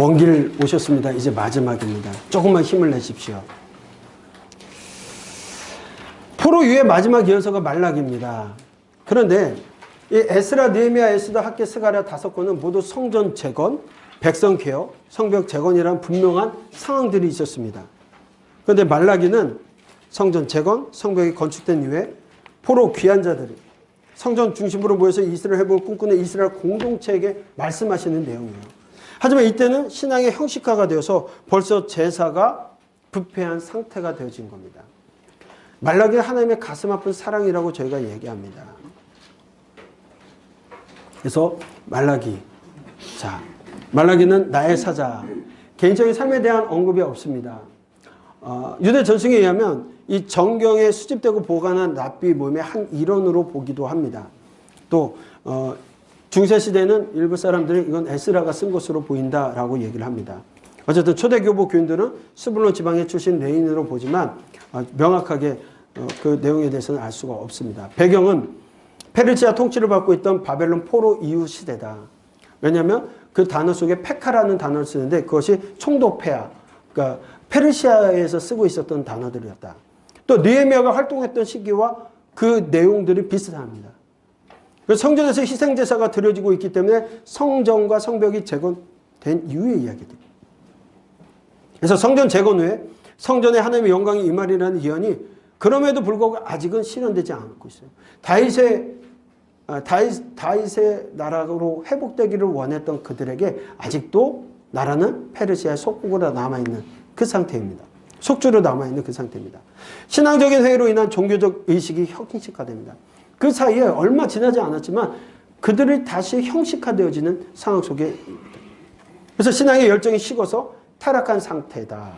먼 길 오셨습니다. 이제 마지막입니다. 조금만 힘을 내십시오. 포로 유의 마지막 예언서가 말라기입니다. 그런데 이 에스라, 느헤미야, 에스더, 학개, 스가랴 5권은 모두 성전 재건, 백성 개혁, 성벽 재건이라는 분명한 상황들이 있었습니다. 그런데 말라기는 성전 재건, 성벽이 건축된 이후에 포로 귀한 자들이 성전 중심으로 모여서 이스라엘 회복을 꿈꾸는 이스라엘 공동체에게 말씀하시는 내용이에요. 하지만 이때는 신앙의 형식화가 되어서 벌써 제사가 부패한 상태가 되어진 겁니다. 말라기는 하나님의 가슴 아픈 사랑이라고 저희가 얘기합니다. 그래서 말라기는 나의 사자. 개인적인 삶에 대한 언급이 없습니다. 유대 전승에 의하면 이 정경에 수집되고 보관한 랍비 모임의 한 일원으로 보기도 합니다. 또 중세시대는 일부 사람들이 이건 에스라가 쓴 것으로 보인다라고 얘기를 합니다. 어쨌든 초대교부 교인들은 스불론 지방의 출신 레인으로 보지만 명확하게 그 내용에 대해서는 알 수가 없습니다. 배경은 페르시아 통치를 받고 있던 바벨론 포로 이후 시대다. 왜냐하면 그 단어 속에 페카라는 단어를 쓰는데 그것이 총독폐하, 그러니까 페르시아에서 쓰고 있었던 단어들이었다. 또 느헤미야가 활동했던 시기와 그 내용들이 비슷합니다. 성전에서 희생제사가 드려지고 있기 때문에 성전과 성벽이 재건된 이후의 이야기들. 그래서 성전 재건 후에 성전에 하나님의 영광이 임하리라는 예언이 그럼에도 불구하고 아직은 실현되지 않고 있어요. 다윗의 나라로 회복되기를 원했던 그들에게 아직도 나라는 페르시아의 속국으로 남아있는 그 상태입니다. 속주로 남아있는 그 상태입니다. 신앙적인 회의로 인한 종교적 의식이 형식화됩니다. 그 사이에 얼마 지나지 않았지만 그들이 다시 형식화되어지는 상황 속에 그래서 신앙의 열정이 식어서 타락한 상태다.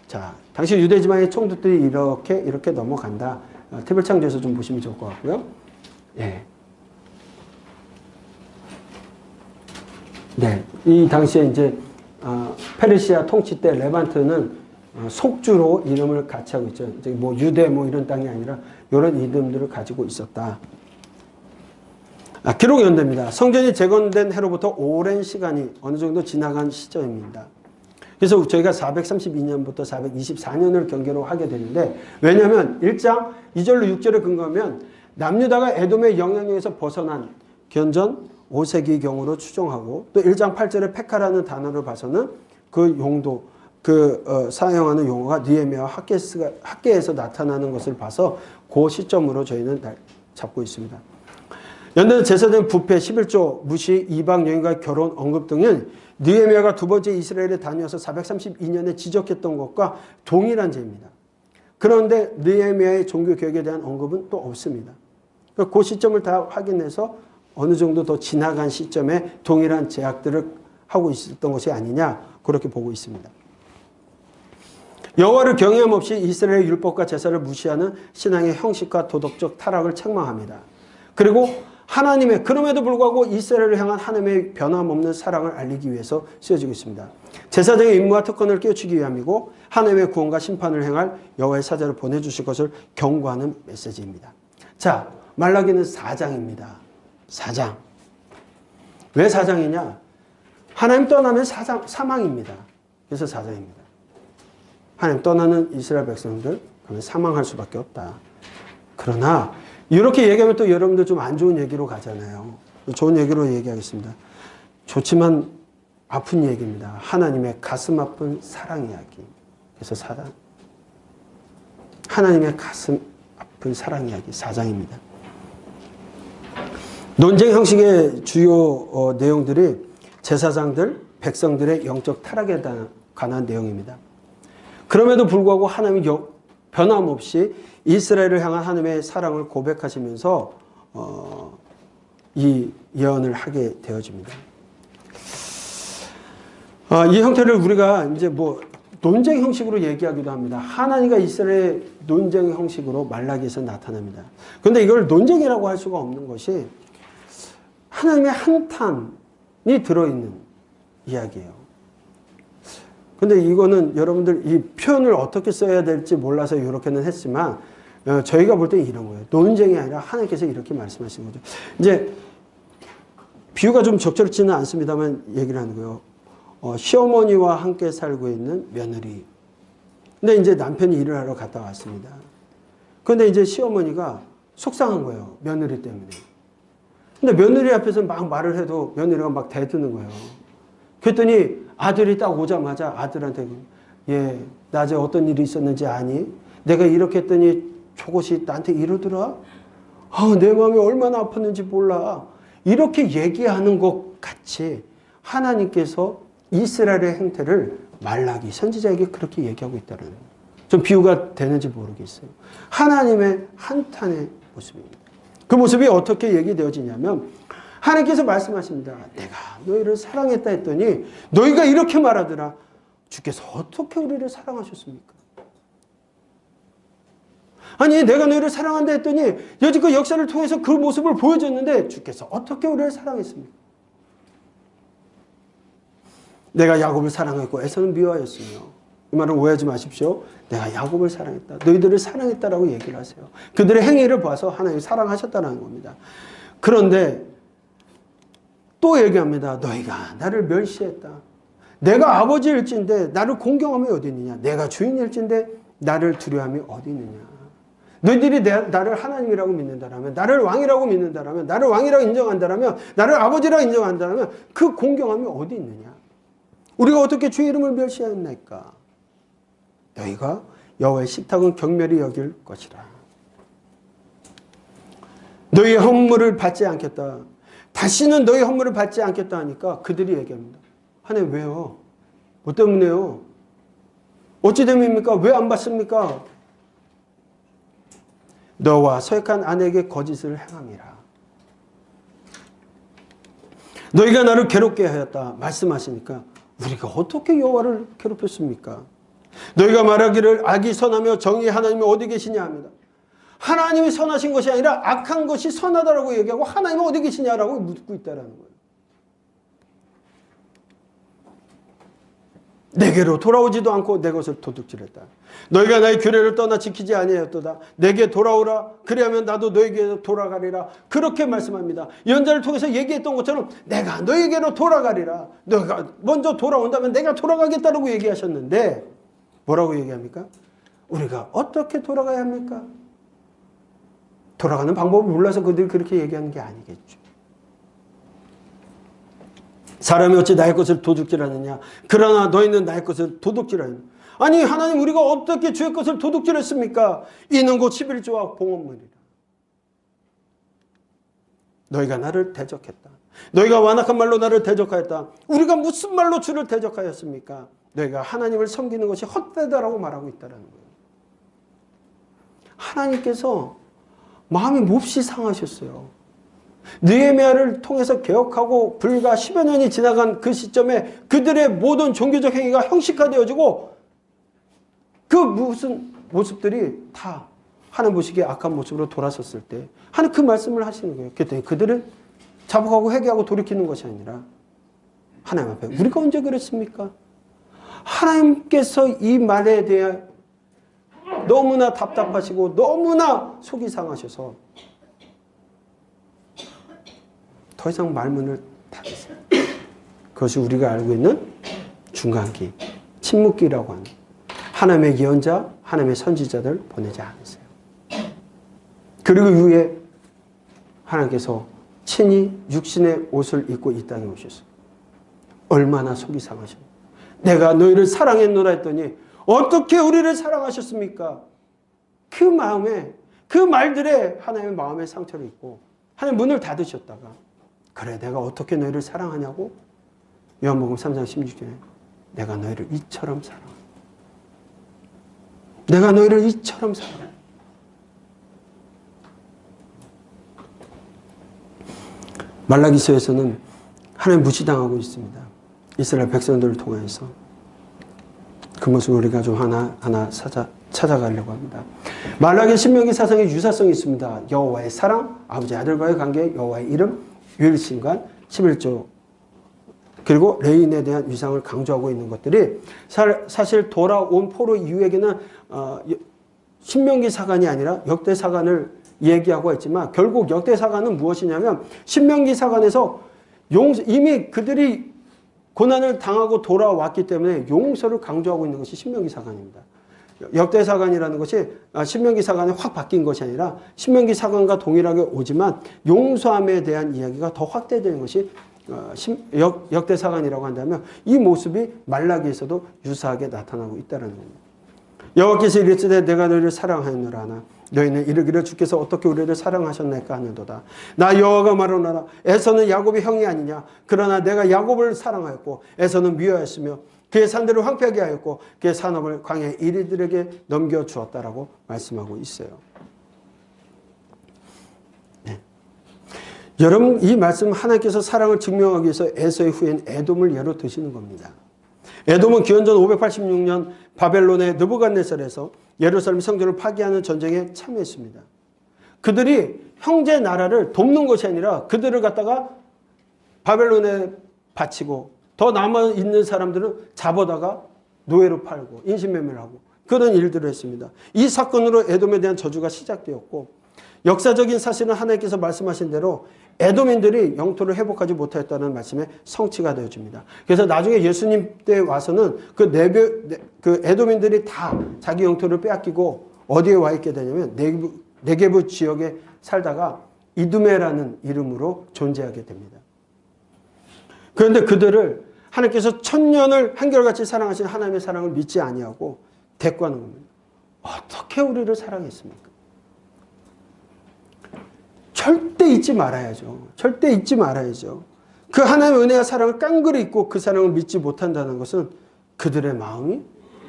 자, 당시 유대 지방의 총독들이 이렇게 넘어간다. 태블 창조에서 좀 보시면 좋을 것 같고요. 예. 네, 이 당시에 이제 페르시아 통치 때 레반트는 속주로 이름을 같이 하고 있죠. 이제 뭐 유대 뭐 이런 땅이 아니라 이런 이름들을 가지고 있었다. 기록이 연대입니다. 성전이 재건된 해로부터 오랜 시간이 어느 정도 지나간 시점입니다. 그래서 저희가 432년부터 424년을 경계로 하게 되는데 왜냐하면 1장 2절로 6절에 근거하면 남유다가 에돔의 영향력에서 벗어난 견전 5세기경으로 추정하고 또 1장 8절에 페카라는 단어를 봐서는 그 용도 사용하는 용어가 느헤미야와 학개에서 나타나는 것을 봐서 그 시점으로 저희는 잡고 있습니다. 연대는 제사된 부패, 11조, 무시, 이방 여인과의 결혼, 언급 등은 느헤미야가 두 번째 이스라엘에 다녀서 432년에 지적했던 것과 동일한 죄입니다. 그런데 느헤미야의 종교개혁에 대한 언급은 또 없습니다. 그 시점을 다 확인해서 어느 정도 더 지나간 시점에 동일한 제약들을 하고 있었던 것이 아니냐 그렇게 보고 있습니다. 여호와를 경외함 없이 이스라엘의 율법과 제사를 무시하는 신앙의 형식과 도덕적 타락을 책망합니다. 그리고 하나님의 그럼에도 불구하고 이스라엘을 향한 하나님의 변함없는 사랑을 알리기 위해서 쓰여지고 있습니다. 제사장의 임무와 특권을 깨우치기 위함이고 하나님의 구원과 심판을 행할 여호와의 사자를 보내주실 것을 경고하는 메시지입니다. 자, 말라기는 4장입니다. 4장. 왜 4장이냐? 하나님 떠나면 사망입니다. 그래서 4장입니다. 하나님 떠나는 이스라엘 백성들 그러면 사망할 수밖에 없다. 그러나 이렇게 얘기하면 또 여러분들 좀 안 좋은 얘기로 가잖아요. 좋은 얘기로 얘기하겠습니다. 좋지만 아픈 얘기입니다. 하나님의 가슴 아픈 사랑 이야기. 그래서 4장. 하나님의 가슴 아픈 사랑 이야기 4장입니다. 논쟁 형식의 주요 내용들이 제사장들, 백성들의 영적 타락에 관한 내용입니다. 그럼에도 불구하고 하나님이 변함없이 이스라엘을 향한 하나님의 사랑을 고백하시면서 이 예언을 하게 되어집니다. 이 형태를 우리가 이제 뭐 논쟁 형식으로 얘기하기도 합니다. 하나님과 이스라엘의 논쟁 형식으로 말라기에서 나타납니다. 그런데 이걸 논쟁이라고 할 수가 없는 것이 하나님의 한탄이 들어있는 이야기예요. 근데 이거는 여러분들 이 표현을 어떻게 써야 될지 몰라서 이렇게는 했지만 저희가 볼 때 이런 거예요. 논쟁이 아니라 하나님께서 이렇게 말씀하시는 거죠. 이제 비유가 좀 적절치는 않습니다만 얘기를 하는 거예요. 시어머니와 함께 살고 있는 며느리. 근데 이제 남편이 일을 하러 갔다 왔습니다. 그런데 이제 시어머니가 속상한 거예요. 며느리 때문에. 근데 며느리 앞에서 막 말을 해도 며느리가 막 대드는 거예요. 그랬더니 아들이 딱 오자마자 아들한테 예, 낮에 어떤 일이 있었는지 아니? 내가 이렇게 했더니 저것이 나한테 이러더라? 내 마음이 얼마나 아팠는지 몰라. 이렇게 얘기하는 것 같이 하나님께서 이스라엘의 행태를 말라기 선지자에게 그렇게 얘기하고 있다는 거예요. 좀 비유가 되는지 모르겠어요. 하나님의 한탄의 모습입니다. 그 모습이 어떻게 얘기되어지냐면 하나님께서 말씀하십니다. 내가 너희를 사랑했다 했더니 너희가 이렇게 말하더라. 주께서 어떻게 우리를 사랑하셨습니까? 아니 내가 너희를 사랑한다 했더니 여지껏 역사를 통해서 그 모습을 보여줬는데 주께서 어떻게 우리를 사랑했습니까? 내가 야곱을 사랑했고 에서는 미워하였으며 이 말은 오해하지 마십시오. 내가 야곱을 사랑했다. 너희들을 사랑했다라고 얘기를 하세요. 그들의 행위를 봐서 하나님이 사랑하셨다는 겁니다. 그런데 또 얘기합니다. 너희가 나를 멸시했다. 내가 아버지일진데 나를 공경함이 어디 있느냐. 내가 주인일진데 나를 두려움이 어디 있느냐. 너희들이 나를 하나님이라고 믿는다라면, 나를 왕이라고 믿는다라면, 나를 왕이라고 인정한다라면, 나를 아버지라고 인정한다라면 그 공경함이 어디 있느냐. 우리가 어떻게 주의 이름을 멸시했나이까. 너희가 여호와의 식탁은 경멸히 여길 것이라. 너희의 헌물을 받지 않겠다. 다시는 너희 헌물을 받지 않겠다 하니까 그들이 얘기합니다. 하나님 왜요? 뭐 때문에요? 어찌 됨입니까? 왜 안 받습니까? 너와 서역한 아내에게 거짓을 행함이라. 너희가 나를 괴롭게 하였다 말씀하시니까 우리가 어떻게 여호와를 괴롭혔습니까? 너희가 말하기를 악이 선하며 정의 하나님이 어디 계시냐 합니다. 하나님이 선하신 것이 아니라 악한 것이 선하다라고 얘기하고 하나님이 어디 계시냐라고 묻고 있다는 거예요. 내게로 돌아오지도 않고 내 것을 도둑질했다. 너희가 나의 규례를 떠나 지키지 아니하였도다. 내게 돌아오라. 그리하면 나도 너에게로 돌아가리라. 그렇게 말씀합니다. 연자를 통해서 얘기했던 것처럼 내가 너에게로 돌아가리라. 너가 먼저 돌아온다면 내가 돌아가겠다라고 얘기하셨는데 뭐라고 얘기합니까? 우리가 어떻게 돌아가야 합니까? 돌아가는 방법을 몰라서 그들이 그렇게 얘기하는 게 아니겠죠. 사람이 어찌 나의 것을 도둑질하느냐. 그러나 너희는 나의 것을 도둑질하느냐. 아니 하나님 우리가 어떻게 주의 것을 도둑질했습니까? 이는 곧 11조와 봉헌물이라. 너희가 나를 대적했다. 너희가 완악한 말로 나를 대적하였다. 우리가 무슨 말로 주를 대적하였습니까? 너희가 하나님을 섬기는 것이 헛되다라고 말하고 있다는 거예요. 하나님께서 마음이 몹시 상하셨어요. 느헤미야를 통해서 개혁하고 불과 10여 년이 지나간 그 시점에 그들의 모든 종교적 행위가 형식화되어지고 그 무슨 모습들이 다 하나님 보시기에 악한 모습으로 돌아섰을 때 하나님 그 말씀을 하시는 거예요. 그랬더니 그들을 자복하고 회개하고 돌이키는 것이 아니라 하나님 앞에 우리가 언제 그랬습니까? 하나님께서 이 말에 대해 너무나 답답하시고 너무나 속이 상하셔서 더 이상 말문을 닫으세요. 그것이 우리가 알고 있는 중간기, 침묵기라고 하는 하나님의 예언자, 하나님의 선지자들 보내지 않으세요. 그리고 이후에 하나님께서 친히 육신의 옷을 입고 이 땅에 오셨어요. 얼마나 속이 상하십니까? 내가 너희를 사랑했노라 했더니 어떻게 우리를 사랑하셨습니까? 그 마음에 그 말들에 하나님의 마음에 상처를 입고 하나님 문을 닫으셨다가 그래 내가 어떻게 너희를 사랑하냐고? 요한복음 3장 16절에 내가 너희를 이처럼 사랑한다. 내가 너희를 이처럼 사랑한다. 말라기서에서는 하나님 무시당하고 있습니다. 이스라엘 백성들을 통해서 그 모습을 우리가 좀 하나하나 찾아가려고 합니다. 말라기 신명기 사상의 유사성이 있습니다. 여호와의 사랑, 아버지 아들과의 관계, 여호와의 이름, 유일신관, 11조 그리고 레인에 대한 위상을 강조하고 있는 것들이 사실 돌아온 포로 이후에게는 신명기 사관이 아니라 역대사관을 얘기하고 있지만 결국 역대사관은 무엇이냐면 신명기 사관에서 이미 그들이 고난을 당하고 돌아왔기 때문에 용서를 강조하고 있는 것이 신명기사관입니다. 역대사관이라는 것이 신명기사관이 확 바뀐 것이 아니라 신명기사관과 동일하게 오지만 용서함에 대한 이야기가 더 확대되는 것이 역대사관이라고 한다면 이 모습이 말라기에서도 유사하게 나타나고 있다는 겁니다. 여호와께서 이르시되 내가 너희를 사랑하였노라 하나 너희는 이르기를 주께서 어떻게 우리를 사랑하셨나이까 하는도다. 나 여호와가 말하노라 에서는 야곱의 형이 아니냐. 그러나 내가 야곱을 사랑하였고 에서는 미워하였으며 그의 산들을 황폐하게 하였고 그의 산업을 광야의 이리들에게 넘겨주었다라고 말씀하고 있어요. 네. 여러분 이 말씀 하나님께서 사랑을 증명하기 위해서 에서의 후예인 에돔을 예로 드시는 겁니다. 에돔은 기원전 586년 바벨론의 느부갓네살에서 예루살렘 성전을 파괴하는 전쟁에 참여했습니다. 그들이 형제 나라를 돕는 것이 아니라 그들을 갖다가 바벨론에 바치고 더 남아있는 사람들은 잡아다가 노예로 팔고 인신매매를 하고 그런 일들을 했습니다. 이 사건으로 에돔에 대한 저주가 시작되었고 역사적인 사실은 하나님께서 말씀하신 대로 에돔인들이 영토를 회복하지 못하였다는 말씀에 성취가 되어집니다. 그래서 나중에 예수님 때 와서는 그 에돔인들이 다 자기 영토를 빼앗기고 어디에 와 있게 되냐면 네게부 지역에 살다가 이두메라는 이름으로 존재하게 됩니다. 그런데 그들을 하나님께서 천년을 한결같이 사랑하신 하나님의 사랑을 믿지 아니하고 대꾸하는 겁니다. 어떻게 우리를 사랑했습니까? 절대 잊지 말아야죠. 절대 잊지 말아야죠. 그 하나님의 은혜와 사랑을 깡그리 잊고 그 사랑을 믿지 못한다는 것은 그들의 마음이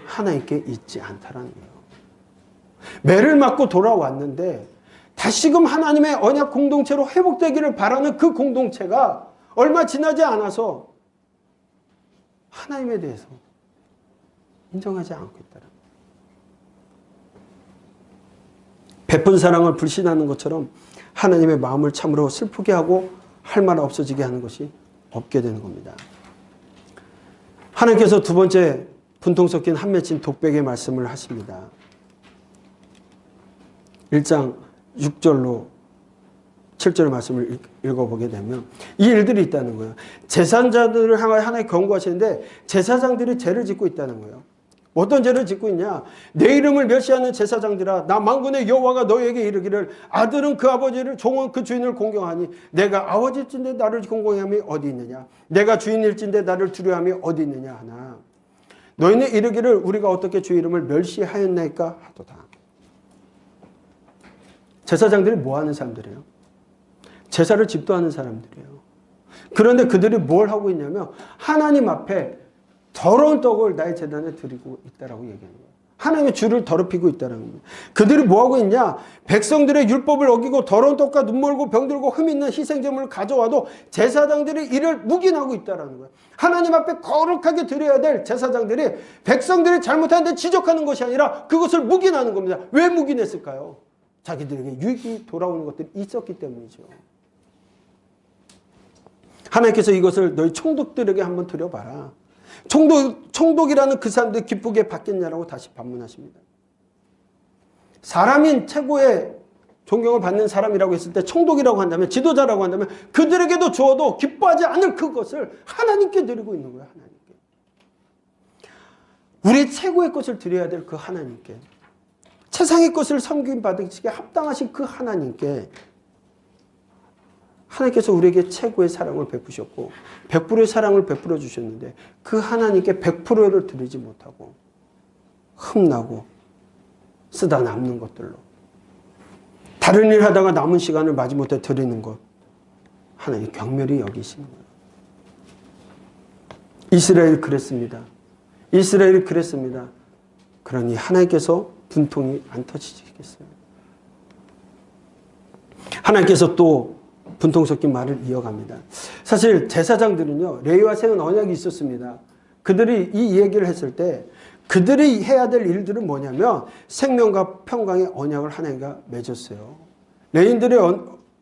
하나님께 있지 않다라는 거예요. 매를 맞고 돌아왔는데 다시금 하나님의 언약 공동체로 회복되기를 바라는 그 공동체가 얼마 지나지 않아서 하나님에 대해서 인정하지 않고 있다는 거예요. 베푼 사랑을 불신하는 것처럼 하나님의 마음을 참으로 슬프게 하고 할 말 없어지게 하는 것이 없게 되는 겁니다. 하나님께서 두 번째 분통 섞인 한 맺힌 독백의 말씀을 하십니다. 1장 6절로 7절의 말씀을 읽어보게 되면 이 일들이 있다는 거예요. 제사장들을 향하여 하나님 경고하시는데 제사장들이 죄를 짓고 있다는 거예요. 어떤 죄를 짓고 있냐. 내 이름을 멸시하는 제사장들아 나 만군의 여호와가 너에게 이르기를 아들은 그 아버지를 종은 그 주인을 공경하니 내가 아버지일진데 나를 공경함이 어디 있느냐. 내가 주인일진데 나를 두려워함이 어디 있느냐 하나. 너희는 이르기를 우리가 어떻게 주 이름을 멸시하였나이까 하도다. 제사장들이 뭐 하는 사람들이에요? 제사를 집도하는 사람들이에요. 그런데 그들이 뭘 하고 있냐면 하나님 앞에 더러운 떡을 나의 제단에 드리고 있다라고 얘기하는 거예요. 하나님의 주를 더럽히고 있다는 겁니다. 그들이 뭐 하고 있냐? 백성들의 율법을 어기고 더러운 떡과 눈멀고 병들고 흠 있는 희생제물을 가져와도 제사장들이 이를 묵인하고 있다는 거예요. 하나님 앞에 거룩하게 드려야 될 제사장들이 백성들이 잘못하는데 지적하는 것이 아니라 그것을 묵인하는 겁니다. 왜 묵인했을까요? 자기들에게 유익이 돌아오는 것들이 있었기 때문이죠. 하나님께서 이것을 너희 총독들에게 한번 드려봐라. 총독이라는 그 사람들이 기쁘게 받겠냐라고 다시 반문하십니다. 사람인 최고의 존경을 받는 사람이라고 했을 때 총독이라고 한다면 지도자라고 한다면 그들에게도 주어도 기뻐하지 않을 그것을 하나님께 드리고 있는 거예요. 하나님께. 우리 최고의 것을 드려야 될 그 하나님께 세상의 것을 섬김받으시게 합당하신 그 하나님께 하나님께서 우리에게 최고의 사랑을 베푸셨고 100%의 사랑을 베풀어 주셨는데 그 하나님께 100%를 드리지 못하고 흠나고 쓰다 남는 것들로 다른 일 하다가 남은 시간을 마지못해 드리는 것 하나님 경멸히 여기시는 거예요. 이스라엘 그랬습니다. 이스라엘이 그랬습니다. 그러니 하나님께서 분통이 안 터지시겠어요? 하나님께서 또 분통 섞인 말을 이어갑니다. 사실 제사장들은요. 레위와 세운 언약이 있었습니다. 그들이 이 얘기를 했을 때 그들이 해야 될 일들은 뭐냐면 생명과 평강의 언약을 하나님과 맺었어요. 레위인들의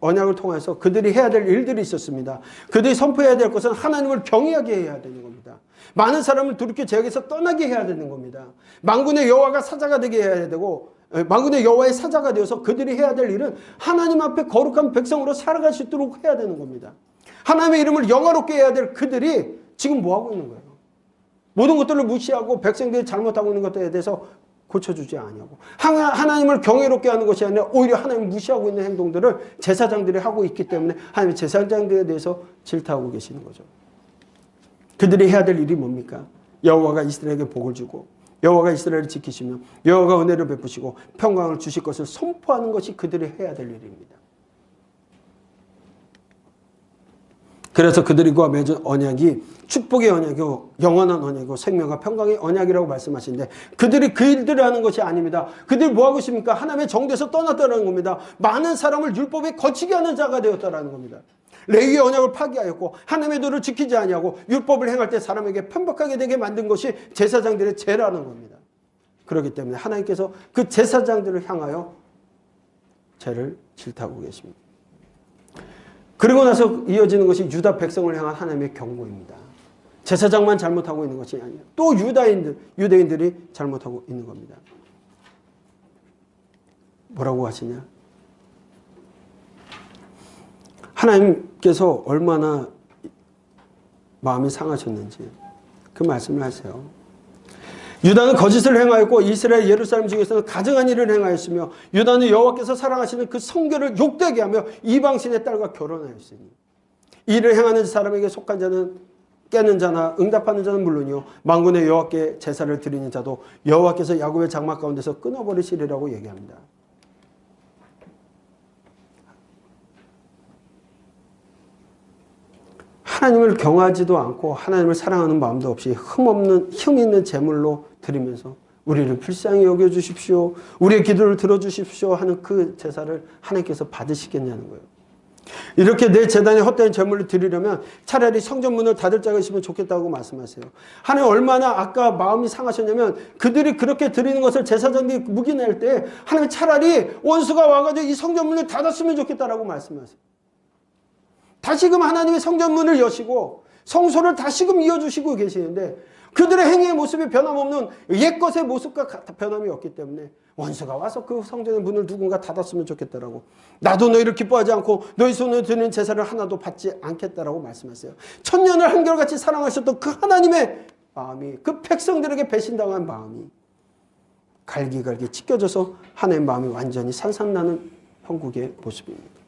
언약을 통해서 그들이 해야 될 일들이 있었습니다. 그들이 선포해야 될 것은 하나님을 경외하게 해야 되는 겁니다. 많은 사람을 두렵게 죄악에서 떠나게 해야 되는 겁니다. 만군의 여호와가 사자가 되게 해야 되고 만군의 여호와의 사자가 되어서 그들이 해야 될 일은 하나님 앞에 거룩한 백성으로 살아갈 수 있도록 해야 되는 겁니다. 하나님의 이름을 영화롭게 해야 될 그들이 지금 뭐 하고 있는 거예요? 모든 것들을 무시하고 백성들이 잘못하고 있는 것들에 대해서 고쳐주지 아니하고 하나님을 경외롭게 하는 것이 아니라 오히려 하나님을 무시하고 있는 행동들을 제사장들이 하고 있기 때문에 하나님의 제사장들에 대해서 질타하고 계시는 거죠. 그들이 해야 될 일이 뭡니까? 여호와가 이스라엘에게 복을 주고 여호와가 이스라엘을 지키시며 여호와가 은혜를 베푸시고 평강을 주실 것을 선포하는 것이 그들이 해야 될 일입니다. 그래서 그들과 맺은 언약이 축복의 언약이고 영원한 언약이고 생명과 평강의 언약이라고 말씀하시는데 그들이 그 일들을 하는 것이 아닙니다. 그들이 뭐 하고 있습니까? 하나님의 정죄에서 떠났다는 겁니다. 많은 사람을 율법에 거치게 하는 자가 되었다는 겁니다. 레위의 언약을 파기하였고 하나님의 도를 지키지 아니하고 율법을 행할 때 사람에게 편박하게 되게 만든 것이 제사장들의 죄라는 겁니다. 그렇기 때문에 하나님께서 그 제사장들을 향하여 죄를 질타하고 계십니다. 그리고 나서 이어지는 것이 유다 백성을 향한 하나님의 경고입니다. 제사장만 잘못하고 있는 것이 아니라 또 유대인들이 잘못하고 있는 겁니다. 뭐라고 하시냐? 하나님께서 얼마나 마음이 상하셨는지 그 말씀을 하세요. 유다는 거짓을 행하였고 이스라엘 예루살렘 중에서는 가증한 일을 행하였으며 유다는 여호와께서 사랑하시는 그 성결을 욕되게 하며 이방신의 딸과 결혼하였으니 이를 행하는 사람에게 속한 자는 깨는 자나 응답하는 자는 물론이요 만군의 여호와께 제사를 드리는 자도 여호와께서 야곱의 장막 가운데서 끊어버리시리라고 얘기합니다. 하나님을 경하지도 않고 하나님을 사랑하는 마음도 없이 흠 있는 제물로 드리면서 우리를 불쌍히 여겨주십시오. 우리의 기도를 들어주십시오 하는 그 제사를 하나님께서 받으시겠냐는 거예요. 이렇게 내 재단에 헛된 제물을 드리려면 차라리 성전문을 닫을 자가 있으면 좋겠다고 말씀하세요. 하나님 얼마나 아까 마음이 상하셨냐면 그들이 그렇게 드리는 것을 제사장들이 묵인할 때 하나님 차라리 원수가 와가지고 이 성전문을 닫았으면 좋겠다라고 말씀하세요. 다시금 하나님의 성전문을 여시고 성소를 다시금 이어주시고 계시는데 그들의 행위의 모습이 변함없는 옛것의 모습과 변함이 없기 때문에 원수가 와서 그 성전의 문을 누군가 닫았으면 좋겠다라고 나도 너희를 기뻐하지 않고 너희 손에 드는 제사를 하나도 받지 않겠다라고 말씀하세요. 천년을 한결같이 사랑하셨던 그 하나님의 마음이 그 백성들에게 배신당한 마음이 갈기갈기 찢겨져서 하나님의 마음이 완전히 산산나는 형국의 모습입니다.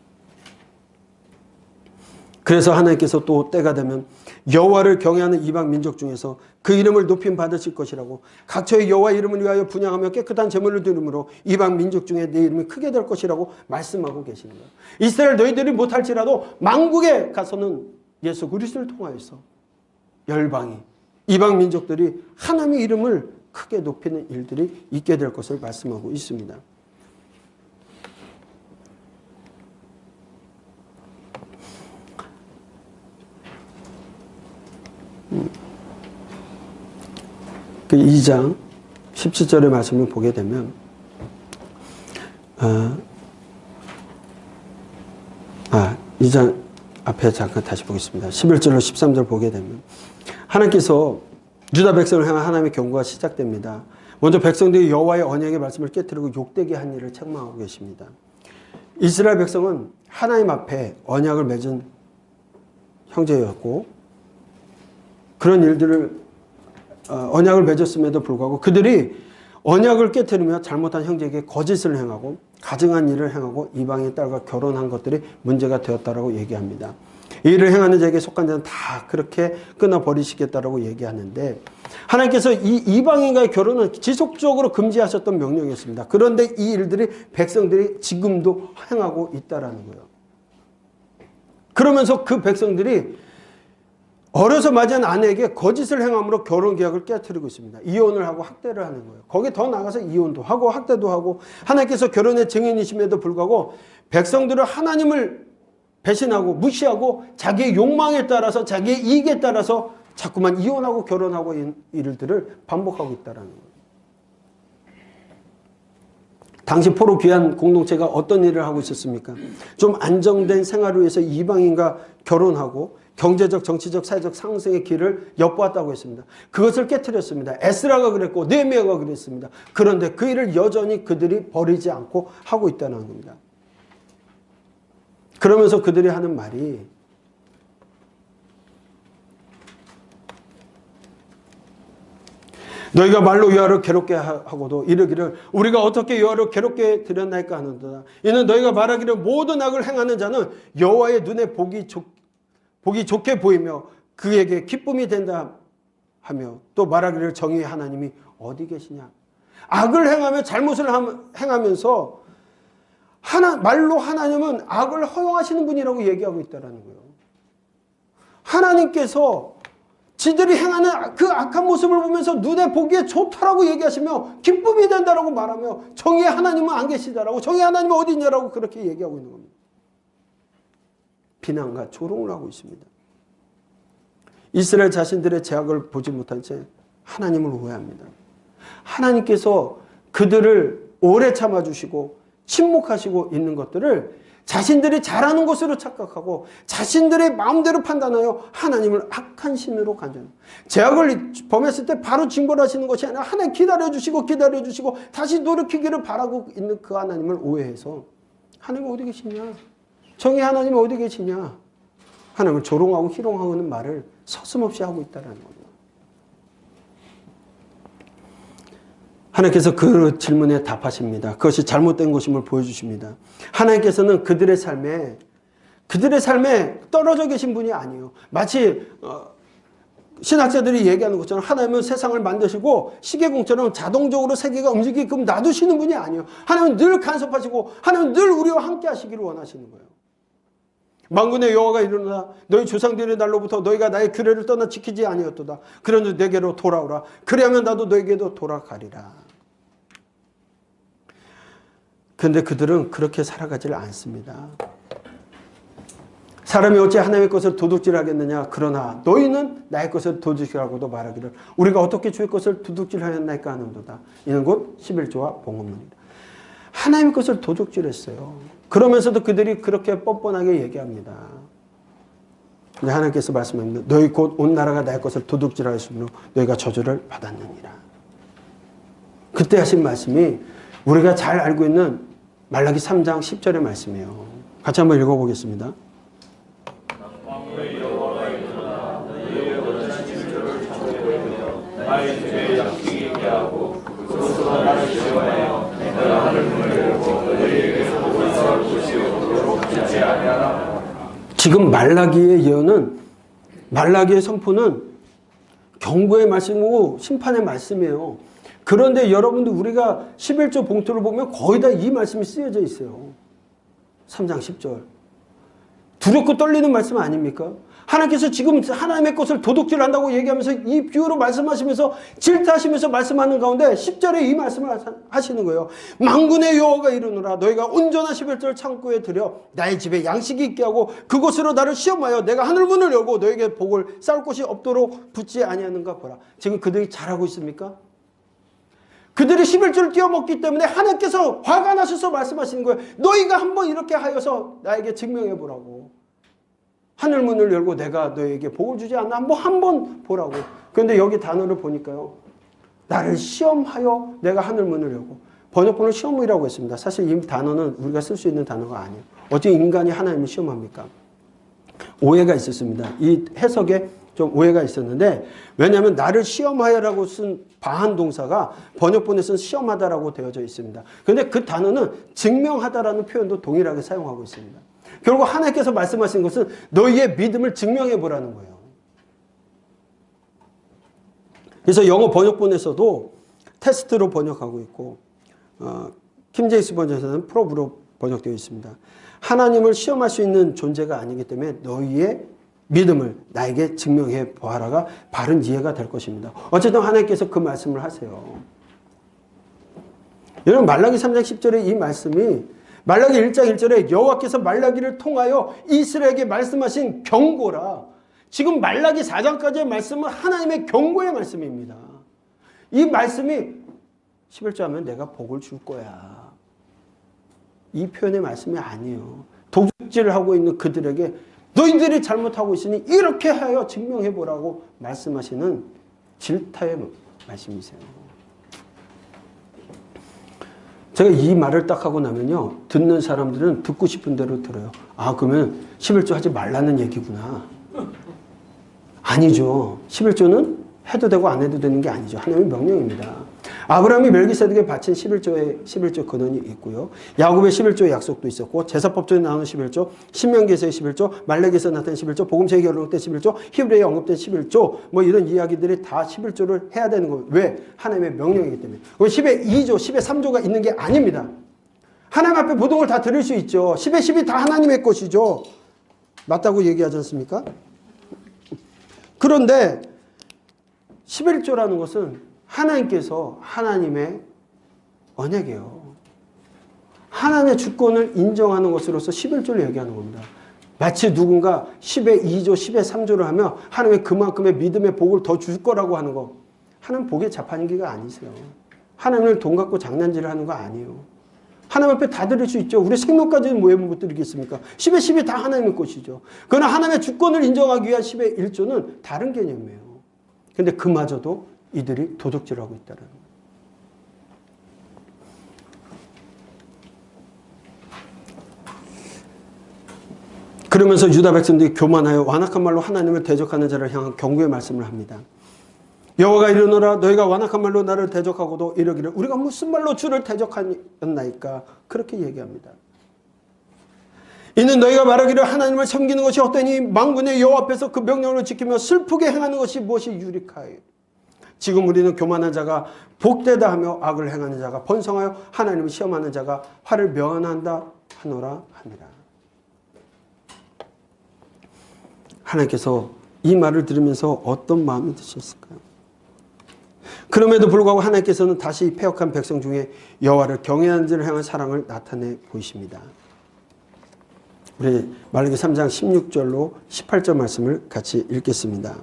그래서 하나님께서 또 때가 되면 여호와를 경외하는 이방 민족 중에서 그 이름을 높임 받으실 것이라고 각처의 여호와 이름을 위하여 분향하며 깨끗한 제물을 드림으로 이방 민족 중에 내 이름이 크게 될 것이라고 말씀하고 계시는 거예요. 이스라엘 너희들이 못할지라도 만국에 가서는 예수 그리스도를 통하여서 열방이 이방 민족들이 하나님의 이름을 크게 높이는 일들이 있게 될 것을 말씀하고 있습니다. 그 2장 17절의 말씀을 보게 되면 2장 앞에 잠깐 다시 보겠습니다. 11절로 13절 보게 되면 하나님께서 유다 백성을 향한 하나님의 경고가 시작됩니다. 먼저 백성들이 여호와의 언약의 말씀을 깨뜨리고 욕되게 한 일을 책망하고 계십니다. 이스라엘 백성은 하나님 앞에 언약을 맺은 형제였고 그런 일들을 언약을 맺었음에도 불구하고 그들이 언약을 깨뜨리며 잘못한 형제에게 거짓을 행하고 가증한 일을 행하고 이방의 딸과 결혼한 것들이 문제가 되었다라고 얘기합니다. 이 일을 행하는 자에게 속한 자는 다 그렇게 끊어버리시겠다라고 얘기하는데 하나님께서 이 이방인과의 결혼은 지속적으로 금지하셨던 명령이었습니다. 그런데 이 일들이 백성들이 지금도 행하고 있다라는 거예요. 그러면서 그 백성들이 어려서 맞이한 아내에게 거짓을 행함으로 결혼계약을 깨뜨리고 있습니다. 이혼을 하고 학대를 하는 거예요. 거기에 더 나가서 이혼도 하고 학대도 하고 하나님께서 결혼의 증인이심에도 불구하고 백성들은 하나님을 배신하고 무시하고 자기의 욕망에 따라서 자기의 이익에 따라서 자꾸만 이혼하고 결혼하고 있는 일들을 반복하고 있다는 거예요. 당시 포로 귀한 공동체가 어떤 일을 하고 있었습니까? 좀 안정된 생활을 위해서 이방인과 결혼하고 경제적, 정치적, 사회적 상승의 길을 엿보았다고 했습니다. 그것을 깨뜨렸습니다. 에스라가 그랬고 느헤미야가 그랬습니다. 그런데 그 일을 여전히 그들이 버리지 않고 하고 있다는 겁니다. 그러면서 그들이 하는 말이 너희가 말로 여호와를 괴롭게 하고도 이르기를 우리가 어떻게 여호와를 괴롭게 드렸나이까 하는도다. 이는 너희가 말하기를 모든 악을 행하는 자는 여호와의 눈에 보기 좋게 보이며 그에게 기쁨이 된다 하며 또 말하기를 정의의 하나님이 어디 계시냐. 악을 행하며 잘못을 행하면서 말로 하나님은 악을 허용하시는 분이라고 얘기하고 있다는 거예요. 하나님께서 지들이 행하는 그 악한 모습을 보면서 눈에 보기에 좋다라고 얘기하시며 기쁨이 된다라고 말하며 정의의 하나님은 안 계시다라고, 정의의 하나님은 어디 있냐라고 그렇게 얘기하고 있는 겁니다. 비난과 조롱을 하고 있습니다. 이스라엘 자신들의 죄악을 보지 못한 채 하나님을 오해합니다. 하나님께서 그들을 오래 참아주시고 침묵하시고 있는 것들을 자신들이 잘하는 것으로 착각하고 자신들의 마음대로 판단하여 하나님을 악한 신으로 간주합니다. 죄악을 범했을 때 바로 징벌하시는 것이 아니라 하나님 기다려주시고 다시 돌이키기를 바라고 있는 그 하나님을 오해해서 하나님 어디 계시냐, 정의 하나님 어디 계시냐, 하나님을 조롱하고 희롱하는 말을 서슴없이 하고 있다는 겁니다. 하나님께서 그 질문에 답하십니다. 그것이 잘못된 것임을 보여주십니다. 하나님께서는 그들의 삶에 떨어져 계신 분이 아니에요. 마치 신학자들이 얘기하는 것처럼 하나님은 세상을 만드시고 시계공처럼 자동적으로 세계가 움직이게끔 놔두시는 분이 아니에요. 하나님은 늘 간섭하시고 하나님은 늘 우리와 함께 하시기를 원하시는 거예요. 만군의 여호와가 이르노라 너희 조상들의 날로부터 너희가 나의 규례를 떠나 지키지 아니었도다. 그러니 내게로 돌아오라. 그리하면 나도 너에게도 돌아가리라. 그런데 그들은 그렇게 살아가지를 않습니다. 사람이 어찌 하나님의 것을 도둑질하겠느냐. 그러나 너희는 나의 것을 도둑질하고도 말하기를 우리가 어떻게 주의 것을 도둑질하였나이까 하는도다. 이는 곧 11조와 봉헌문이다. 하나님의 것을 도둑질했어요. 그러면서도 그들이 그렇게 뻔뻔하게 얘기합니다. 근데 하나님께서 말씀합니다. 너희 곧 온 나라가 나의 것을 도둑질하였으므로 너희가 저주를 받았느니라. 그때 하신 말씀이 우리가 잘 알고 있는 말라기 3장 10절의 말씀이에요. 같이 한번 읽어보겠습니다. 지금 말라기의 예언은, 말라기의 선포는 경고의 말씀이고 심판의 말씀이에요. 그런데 여러분들 우리가 11조 봉투를 보면 거의 다 이 말씀이 쓰여져 있어요. 3장 10절. 두렵고 떨리는 말씀 아닙니까? 하나님께서 지금 하나님의 것을 도둑질한다고 얘기하면서 이 비유로 말씀하시면서 질타하시면서 말씀하는 가운데 10절에 이 말씀을 하시는 거예요. 만군의 여호와가 이르노라 너희가 온전한 11절 창고에 들여 나의 집에 양식이 있게 하고 그곳으로 나를 시험하여 내가 하늘문을 열고 너에게 복을 쌓을 곳이 없도록 붙지 아니하는가 보라. 지금 그들이 잘하고 있습니까? 그들이 11조를 띄어먹기 때문에 하나님께서 화가 나셔서 말씀하시는 거예요. 너희가 한번 이렇게 하여서 나에게 증명해 보라고. 하늘문을 열고 내가 너에게 복을 주지 않나? 한번 보라고. 그런데 여기 단어를 보니까요. 나를 시험하여 내가 하늘문을 열고. 번역본은 시험이라고 했습니다. 사실 이 단어는 우리가 쓸 수 있는 단어가 아니에요. 어떻게 인간이 하나님을 시험합니까? 오해가 있었습니다. 이 해석에 좀 오해가 있었는데 왜냐하면 나를 시험하여라고 쓴 바한 동사가 번역본에 쓴 시험하다라고 되어져 있습니다. 그런데 그 단어는 증명하다라는 표현도 동일하게 사용하고 있습니다. 결국 하나님께서 말씀하신 것은 너희의 믿음을 증명해 보라는 거예요. 그래서 영어 번역본에서도 테스트로 번역하고 있고 킹제임스 번역에서는 프로브로 번역되어 있습니다. 하나님을 시험할 수 있는 존재가 아니기 때문에 너희의 믿음을 나에게 증명해 보아라가 바른 이해가 될 것입니다. 어쨌든 하나님께서 그 말씀을 하세요. 여러분 말라기 3장 10절의 이 말씀이 말라기 1장 1절에 여호와께서 말라기를 통하여 이스라엘에게 말씀하신 경고라. 지금 말라기 4장까지의 말씀은 하나님의 경고의 말씀입니다. 이 말씀이 11절 하면 내가 복을 줄 거야. 이 표현의 말씀이 아니에요. 도둑질을 하고 있는 그들에게 너희들이 잘못하고 있으니 이렇게 하여 증명해보라고 말씀하시는 질타의 말씀이세요. 제가 이 말을 딱 하고 나면요. 듣는 사람들은 듣고 싶은 대로 들어요. 아, 그러면 11조 하지 말라는 얘기구나. 아니죠. 11조는 해도 되고 안 해도 되는 게 아니죠. 하나님의 명령입니다. 아브라함이 멜기세덱에 바친 11조 근원이 있고요. 야곱의 11조의 약속도 있었고, 제사법조에 나오는 11조, 신명기에서의 11조, 말라기에서 나타난 11조, 복음서에 언급된 11조, 히브리에 언급된 11조, 뭐 이런 이야기들이 다 11조를 해야 되는 거예요. 왜? 하나님의 명령이기 때문에. 그건 10의 2조, 10의 3조가 있는 게 아닙니다. 하나님 앞에 모든 걸 다 드릴 수 있죠. 10의 10이 다 하나님의 것이죠. 맞다고 얘기하지 않습니까? 그런데 11조라는 것은 하나님께서 하나님의 언약이에요. 하나님의 주권을 인정하는 것으로서 11조를 얘기하는 겁니다. 마치 누군가 10의 2조, 10의 3조를 하며 하나님의 그만큼의 믿음의 복을 더 줄 거라고 하는 거. 하나님 복의 자판기가 아니세요. 하나님을 돈 갖고 장난질을 하는 거 아니에요. 하나님 앞에 다 드릴 수 있죠. 우리 생명까지는 왜 못 드리겠습니까? 10의 10이 다 하나님의 것이죠. 그러나 하나님의 주권을 인정하기 위한 10의 1조는 다른 개념이에요. 근데 그마저도 이들이 도적질하고 있다는 거예요. 그러면서 유다 백성들이 교만하여 완악한 말로 하나님을 대적하는 자를 향한 경고의 말씀을 합니다. 여호와가 이르노라 너희가 완악한 말로 나를 대적하고도 이러기를 우리가 무슨 말로 주를 대적하였나이까 그렇게 얘기합니다. 이는 너희가 말하기를 하나님을 섬기는 것이 헛되니 만군의 여호와 앞에서 그 명령을 지키며 슬프게 행하는 것이 무엇이 유익하여. 지금 우리는 교만한 자가 복되다 하며 악을 행하는 자가 번성하여 하나님을 시험하는 자가 화를 면한다 하노라 하니라. 하나님께서 이 말을 들으면서 어떤 마음이 드셨을까요? 그럼에도 불구하고 하나님께서는 다시 패역한 백성 중에 여호와를 경외하는 자를 향한 사랑을 나타내 보이십니다. 우리 말라기 3장 16절로 18절 말씀을 같이 읽겠습니다.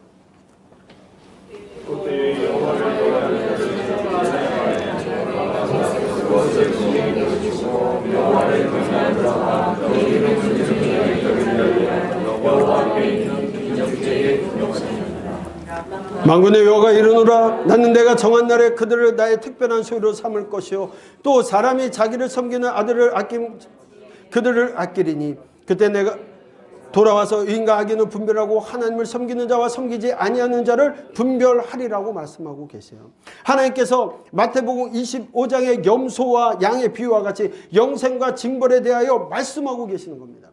만군의 여호와가 이르노라 나는 내가 정한 날에 그들을 나의 특별한 소유로 삼을 것이요 또 사람이 자기를 섬기는 아들을 그들을 아끼리니 그때 내가 돌아와서 의인과 악인을 분별하고 하나님을 섬기는 자와 섬기지 아니하는 자를 분별하리라고 말씀하고 계세요. 하나님께서 마태복음 25장의 염소와 양의 비유와 같이 영생과 징벌에 대하여 말씀하고 계시는 겁니다.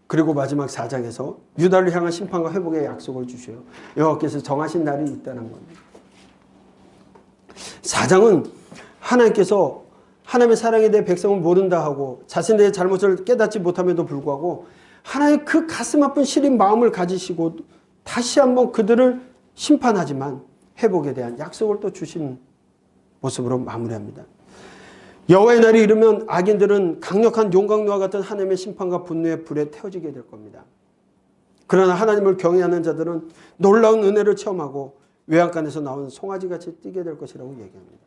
그리고 마지막 4장에서 유다를 향한 심판과 회복의 약속을 주셔요. 여호와께서 정하신 날이 있다는 겁니다. 4장은 하나님께서 하나님의 사랑에 대해 백성을 모른다 하고 자신들의 잘못을 깨닫지 못함에도 불구하고 하나님 그 가슴 아픈 시린 마음을 가지시고 다시 한번 그들을 심판하지만 회복에 대한 약속을 또 주신 모습으로 마무리합니다. 여호와의 날이 이르면 악인들은 강력한 용광로와 같은 하나님의 심판과 분노의 불에 태워지게 될 겁니다. 그러나 하나님을 경외하는 자들은 놀라운 은혜를 체험하고 외양간에서 나온 송아지같이 뛰게 될 것이라고 얘기합니다.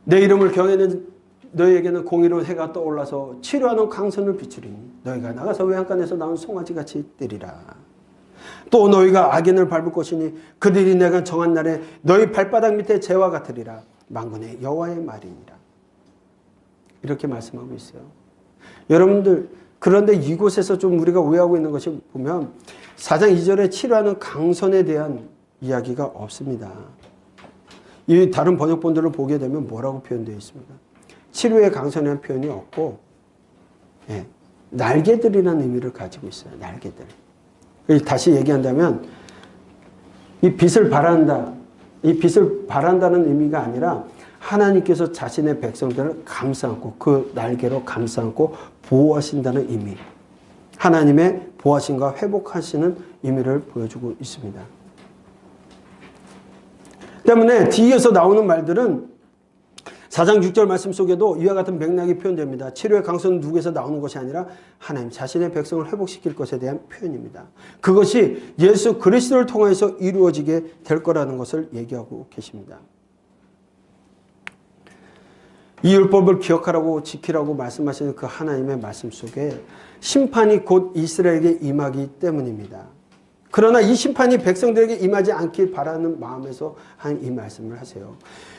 내 이름을 경외하는 너희에게는 공의로운 해가 떠올라서 치료하는 강선을 비추리니 너희가 나가서 외양간에서 나온 송아지같이 뛰리라. 또 너희가 악인을 밟을 것이니 그들이 내가 정한 날에 너희 발바닥 밑에 재와 같으리라. 만군의 여호와의 말이니라. 이렇게 말씀하고 있어요. 여러분들 그런데 이곳에서 좀 우리가 오해하고 있는 것이 보면 4장 2절에 치료하는 강선에 대한 이야기가 없습니다. 이 다른 번역본들을 보게 되면 뭐라고 표현되어 있습니까? 치료의 강선이라는 표현이 없고 날개들이라는 의미를 가지고 있어요. 날개들. 다시 얘기한다면 이 빛을 발한다. 이 빛을 발한다는 의미가 아니라 하나님께서 자신의 백성들을 감싸안고 그 날개로 감싸안고 보호하신다는 의미. 하나님의 보호하심과 회복하시는 의미를 보여주고 있습니다. 때문에 뒤에서 나오는 말들은 4장 6절 말씀 속에도 이와 같은 맥락이 표현됩니다. 치료의 강선은 누구에서 나오는 것이 아니라 하나님 자신의 백성을 회복시킬 것에 대한 표현입니다. 그것이 예수 그리스도를 통해서 이루어지게 될 거라는 것을 얘기하고 계십니다. 이 율법을 기억하라고 지키라고 말씀하시는 그 하나님의 말씀 속에 심판이 곧 이스라엘에게 임하기 때문입니다. 그러나 이 심판이 백성들에게 임하지 않길 바라는 마음에서 한 이 말씀을 하세요.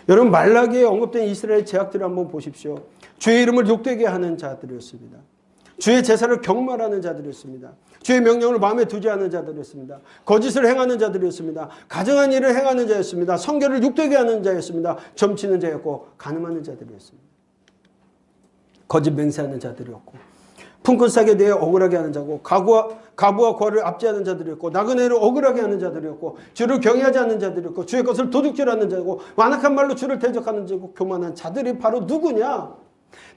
여러분 말라기에 언급된 이스라엘 제약들을 한번 보십시오. 주의 이름을 욕되게 하는 자들이었습니다. 주의 제사를 경멸하는 자들이었습니다. 주의 명령을 마음에 두지 않는 자들이었습니다. 거짓을 행하는 자들이었습니다. 가증한 일을 행하는 자였습니다. 성결을 육되게 하는 자였습니다. 점치는 자였고 간음하는 자들이었습니다. 거짓 맹세하는 자들이었고 품꾼싸게 대해 억울하게 하는 자고 가부와 과를 압제하는 자들이었고 나그네를 억울하게 하는 자들이었고 주를 경외하지 않는 자들이었고 주의 것을 도둑질하는 자고 완악한 말로 주를 대적하는 자고 교만한 자들이 바로 누구냐?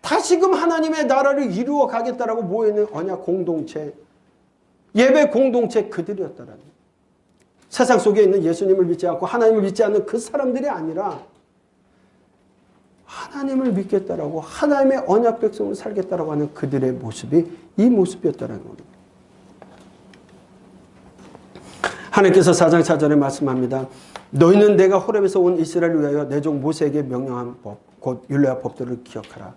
다시금 하나님의 나라를 이루어 가겠다라고 모여있는 언약 공동체, 예배 공동체 그들이었다라는 거예요. 세상 속에 있는 예수님을 믿지 않고 하나님을 믿지 않는 그 사람들이 아니라 하나님을 믿겠다라고 하나님의 언약 백성을 살겠다라고 하는 그들의 모습이 이 모습이었다는 겁니다. 하나님께서 4장 4절에 말씀합니다. 너희는 내가 호렙에서 온 이스라엘을 위하여 내 종 모세에게 명령한 법 곧 율례와 법도를 기억하라.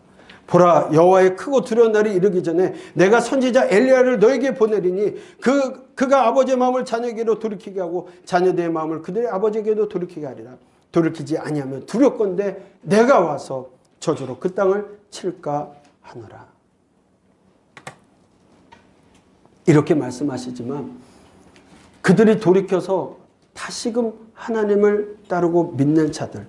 보라 여호와의 크고 두려운 날이 이르기 전에 내가 선지자 엘리야를 너에게 보내리니 그가 아버지의 마음을 자녀에게로 돌이키게 하고 자녀들의 마음을 그들의 아버지에게도 돌이키게 하리라. 돌이키지 아니하면 두렵건대 내가 와서 저주로 그 땅을 칠까 하노라. 이렇게 말씀하시지만 그들이 돌이켜서 다시금 하나님을 따르고 믿는 자들,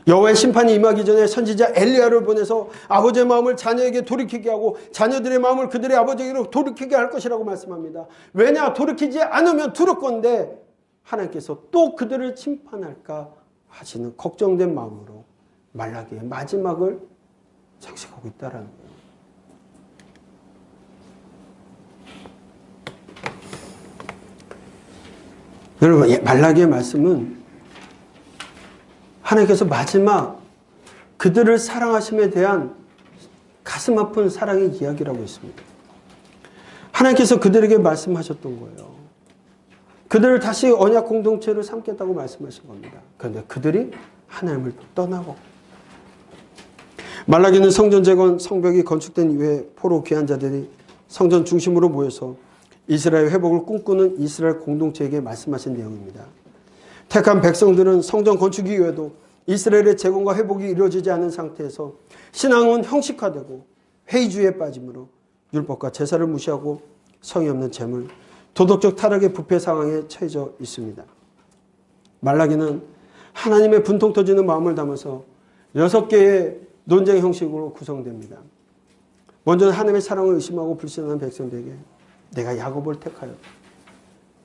여호와의 심판이 임하기 전에 선지자 엘리야를 보내서 아버지의 마음을 자녀에게 돌이키게 하고 자녀들의 마음을 그들의 아버지에게로 돌이키게 할 것이라고 말씀합니다. 왜냐? 돌이키지 않으면 두렵건대 하나님께서 또 그들을 심판할까 하시는 걱정된 마음으로 말라기의 마지막을 장식하고 있다는 거예요. 여러분, 말라기의 말씀은 하나님께서 마지막 그들을 사랑하심에 대한 가슴 아픈 사랑의 이야기라고 했습니다. 하나님께서 그들에게 말씀하셨던 거예요. 그들을 다시 언약 공동체로 삼겠다고 말씀하신 겁니다. 그런데 그들이 하나님을 떠나고 말라기는 성전 재건 성벽이 건축된 이후에 포로 귀한 자들이 성전 중심으로 모여서 이스라엘 회복을 꿈꾸는 이스라엘 공동체에게 말씀하신 내용입니다. 택한 백성들은 성전 건축 이후에도 이스라엘의 재건과 회복이 이루어지지 않은 상태에서 신앙은 형식화되고 회의주의에 빠짐으로 율법과 제사를 무시하고 성의 없는 재물, 도덕적 타락의 부패 상황에 처해져 있습니다. 말라기는 하나님의 분통 터지는 마음을 담아서 6개의 논쟁 형식으로 구성됩니다. 먼저는 하나님의 사랑을 의심하고 불신하는 백성들에게 내가 야곱을 택하여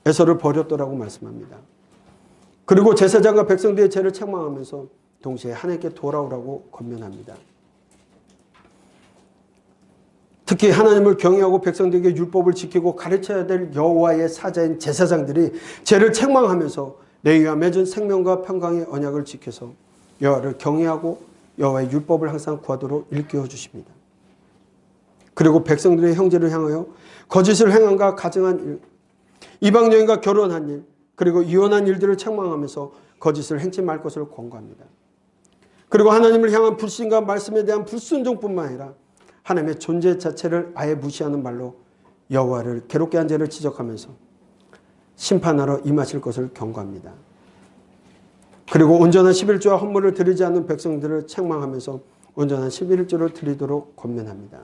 에서를 버렸더라고 말씀합니다. 그리고 제사장과 백성들의 죄를 책망하면서 동시에 하나님께 돌아오라고 권면합니다. 특히 하나님을 경외하고 백성들에게 율법을 지키고 가르쳐야 될 여호와의 사자인 제사장들이 죄를 책망하면서 레위와 맺은 생명과 평강의 언약을 지켜서 여호와를 경외하고 여호와의 율법을 항상 구하도록 일깨워 주십니다. 그리고 백성들의 형제를 향하여 거짓을 행함과 가증한 일, 이방 여인과 결혼한 일, 그리고 이혼한 일들을 책망하면서 거짓을 행치 말 것을 권고합니다. 그리고 하나님을 향한 불신과 말씀에 대한 불순종뿐만 아니라 하나님의 존재 자체를 아예 무시하는 말로 여호와를 괴롭게 한 죄를 지적하면서 심판하러 임하실 것을 경고합니다. 그리고 온전한 11조와 헌물을 드리지 않는 백성들을 책망하면서 온전한 11조를 드리도록 권면합니다.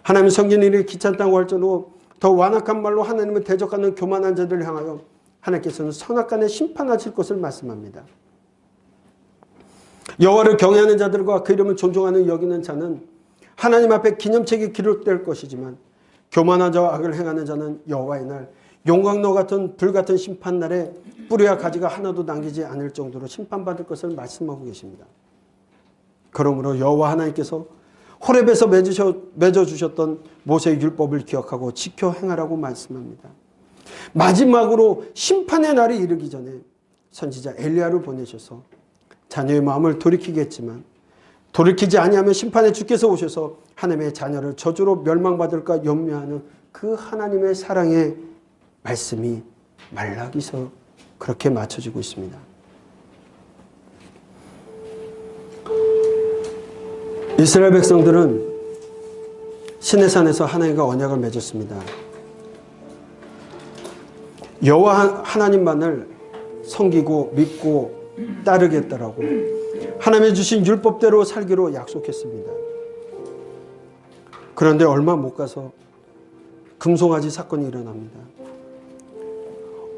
하나님 섬기는 일이 귀찮다고 할 정도로 더 완악한 말로 하나님을 대적하는 교만한 자들을 향하여 하나님께서는 선악간에 심판하실 것을 말씀합니다. 여호와를 경외하는 자들과 그 이름을 존중하는 여기는 자는 하나님 앞에 기념책이 기록될 것이지만 교만한 자와 악을 행하는 자는 여호와의 날 용광로 같은 불같은 심판날에 뿌리와 가지가 하나도 남기지 않을 정도로 심판받을 것을 말씀하고 계십니다. 그러므로 여호와 하나님께서 호렙에서 맺어주셨던 모세의 율법을 기억하고 지켜 행하라고 말씀합니다. 마지막으로 심판의 날이 이르기 전에 선지자 엘리야를 보내셔서 자녀의 마음을 돌이키겠지만 돌이키지 아니하면 심판의 주께서 오셔서 하나님의 자녀를 저주로 멸망받을까 염려하는 그 하나님의 사랑의 말씀이 말라기서 그렇게 맞춰지고 있습니다. 이스라엘 백성들은 시내산에서 하나님과 언약을 맺었습니다. 여호와 하나님만을 섬기고 믿고 따르겠다라고 하나님의 주신 율법대로 살기로 약속했습니다. 그런데 얼마 못 가서 금송아지 사건이 일어납니다.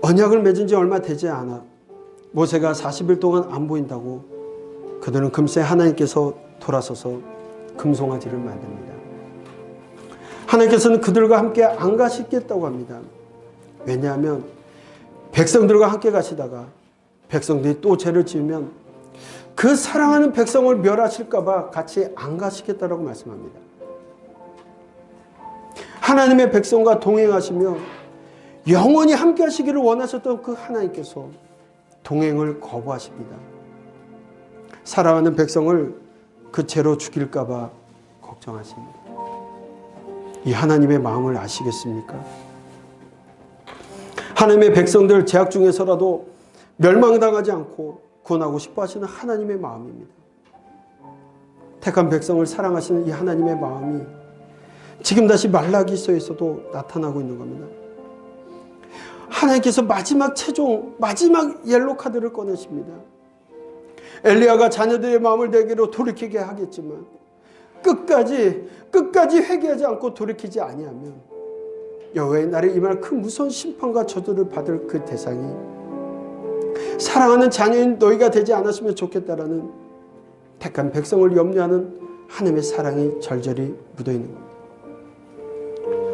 언약을 맺은 지 얼마 되지 않아 모세가 40일 동안 안 보인다고 그들은 금세 하나님께서 돌아서서 금송아지를 만듭니다. 하나님께서는 그들과 함께 안 가시겠다고 합니다. 왜냐하면 백성들과 함께 가시다가 백성들이 또 죄를 지으면 그 사랑하는 백성을 멸하실까 봐 같이 안 가시겠다라고 말씀합니다. 하나님의 백성과 동행하시며 영원히 함께 하시기를 원하셨던 그 하나님께서 동행을 거부하십니다. 사랑하는 백성을 그 죄로 죽일까 봐 걱정하십니다. 이 하나님의 마음을 아시겠습니까? 하나님의 백성들 죄악 중에서라도 멸망당하지 않고 구원하고 싶어 하시는 하나님의 마음입니다. 택한 백성을 사랑하시는 이 하나님의 마음이 지금 다시 말라기서에서도 나타나고 있는 겁니다. 하나님께서 마지막 최종, 마지막 옐로 카드를 꺼내십니다. 엘리야가 자녀들의 마음을 내게로 돌이키게 하겠지만 끝까지 회개하지 않고 돌이키지 아니하면 여호와의 날에 임할 그 무서운 심판과 저주를 받을 그 대상이 사랑하는 자녀인 너희가 되지 않았으면 좋겠다라는 택한 백성을 염려하는 하나님의 사랑이 절절히 묻어있는 겁니다.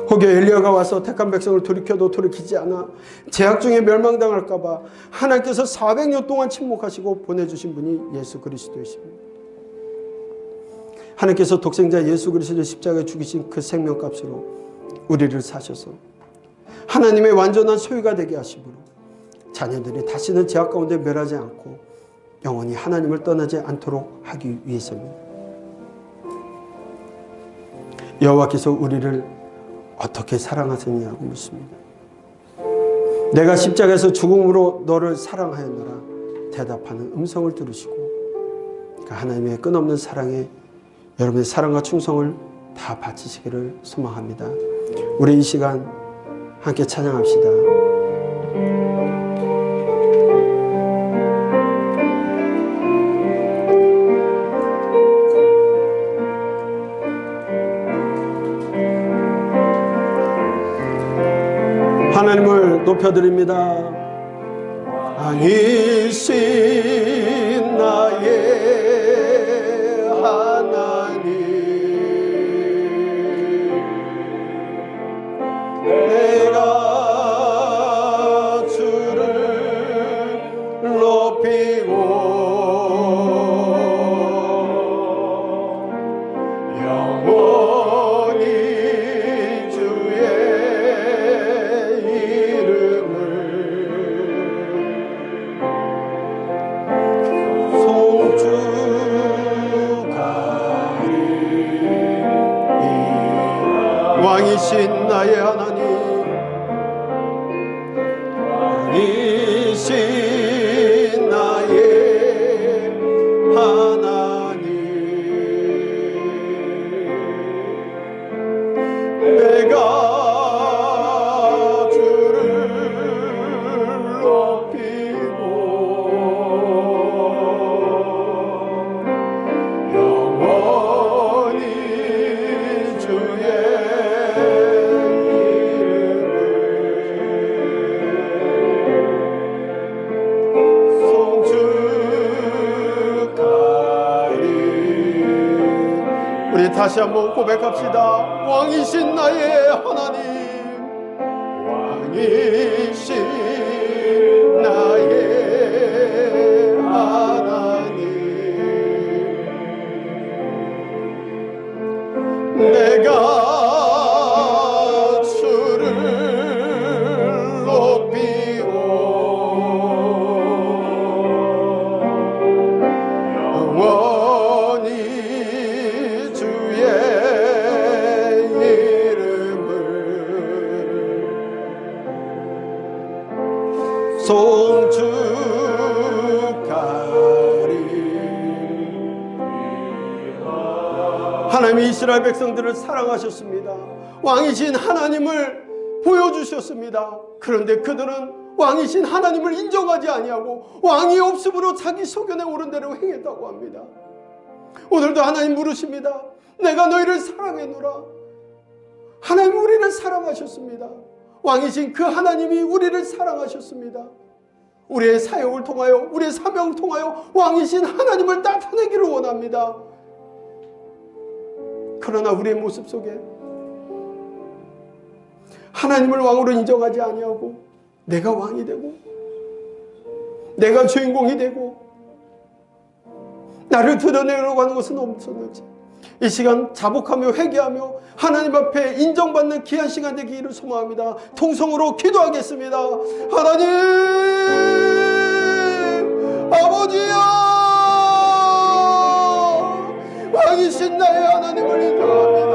혹여 엘리야가 와서 택한 백성을 돌이켜도 돌이키지 않아 재앙 중에 멸망당할까 봐 하나님께서 400년 동안 침묵하시고 보내주신 분이 예수 그리스도이십니다. 하나님께서 독생자 예수 그리스도를 십자가에 죽이신 그 생명값으로 우리를 사셔서 하나님의 완전한 소유가 되게 하심으로 자녀들이 다시는 죄악 가운데 멸하지 않고 영원히 하나님을 떠나지 않도록 하기 위해서입니다. 여호와께서 우리를 어떻게 사랑하셨냐고 묻습니다. 내가 십자가에서 죽음으로 너를 사랑하였노라 대답하는 음성을 들으시고 그 하나님의 끝없는 사랑에 여러분의 사랑과 충성을 다 바치시기를 소망합니다. 우리 이 시간 함께 찬양합시다. 하나님을 높여드립니다. 아니신 나의 하나님, 내가 주를 높이고 영원히 주의 왕이신 나의 하나님, 왕이신 나의 하나님, 내가 주를 높이고 영원히 주의 다시 한번 고백합시다. 왕이신 나의 하나님, 왕이신 나의 하나님, 내가 주를 높이고 영원히 송축하리. 하나님이 이스라엘 백성들을 사랑하셨습니다. 왕이신 하나님을 보여주셨습니다. 그런데 그들은 왕이신 하나님을 인정하지 아니하고 왕이 없음으로 자기 소견에 오른 대로 행했다고 합니다. 오늘도 하나님 물으십니다. 내가 너희를 사랑했노라. 하나님 우리를 사랑하셨습니다. 왕이신 그 하나님이 우리를 사랑하셨습니다. 우리의 사역을 통하여, 우리의 사명을 통하여 왕이신 하나님을 나타내기를 원합니다. 그러나 우리의 모습 속에 하나님을 왕으로 인정하지 아니하고 내가 왕이 되고 내가 주인공이 되고 나를 드러내려고 하는 것은 없었는지 이 시간 자복하며 회개하며 하나님 앞에 인정받는 귀한 시간 되기를 소망합니다. 통성으로 기도하겠습니다. 하나님 아버지여, 왕이신 나의 하나님을 인정합니다.